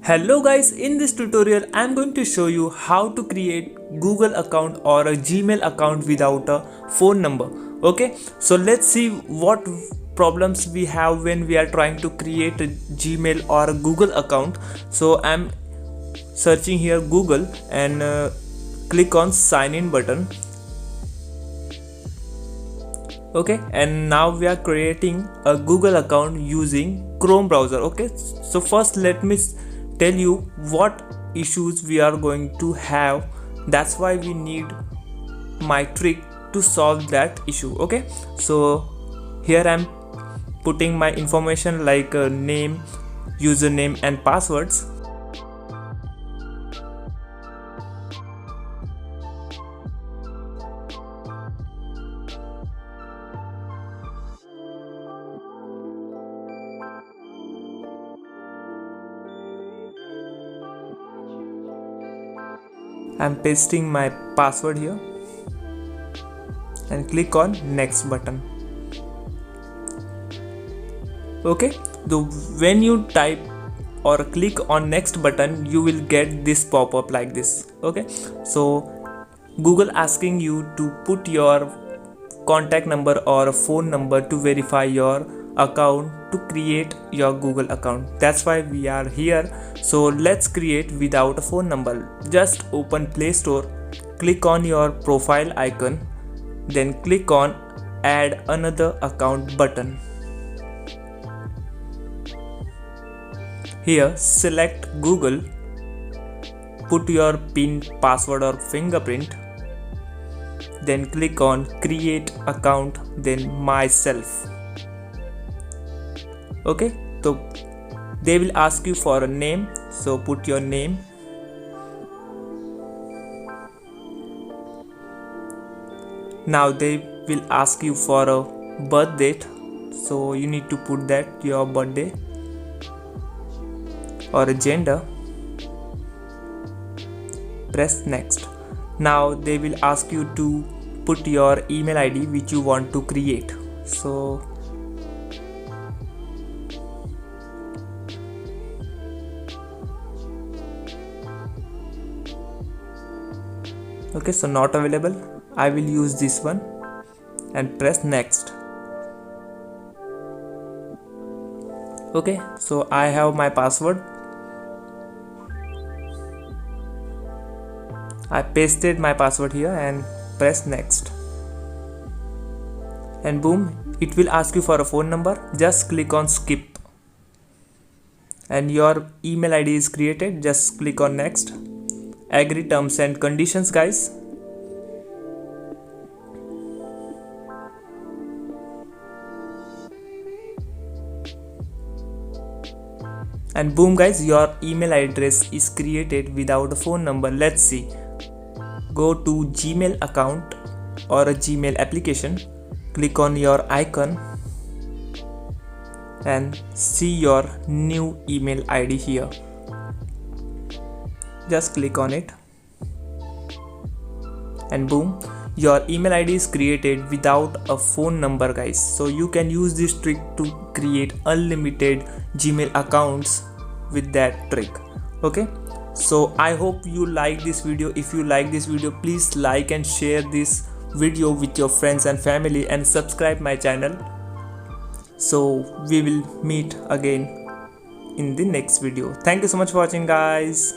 Hello guys, in this tutorial I am going to show you how to create Google account or a Gmail account without a phone number. Okay, so let's see what problems we have when we are trying to create a Gmail or a Google account. So I'm searching here Google and click on sign in button. Okay, and now we are creating a Google account using Chrome browser. Okay, so first let me tell you what issues we are going to have. That's why we need my trick to solve that issue. Okay, so here I'm putting my information like name, username and passwords. I'm pasting my password here and click on next button. Okay, so when you type or click on next button, you will get this pop-up like this. Okay, so Google asking you to put your contact number or phone number to verify your account to create your Google account. That's why we are here. So let's create without a phone number. Just open Play Store, click on your profile icon, then click on add another account button. Here select Google, put your PIN, password or fingerprint, then click on create account, then myself. Okay, so they will ask you for a name, so put your name. Now they will ask you for a birth date, so you need to put that your birthday or a gender. Press next. Now they will ask you to put your email ID which you want to create. So okay, so not available. I will use this one and press next. Okay, so I have my password. I pasted my password here and press next. And boom, it will ask you for a phone number. Just click on skip. And your email ID is created. Just click on next. Agree terms and conditions, guys. And boom guys, your email address is created without a phone number. Let's see. Go to Gmail account or a Gmail application. Click on your icon and see your new email ID here. Just click on it and boom, your email ID is created without a phone number, guys. So you can use this trick to create unlimited Gmail accounts with that trick. Okay, so I hope you like this video. If you like this video, please like and share this video with your friends and family and subscribe my channel. So we will meet again in the next video. Thank you so much for watching, guys.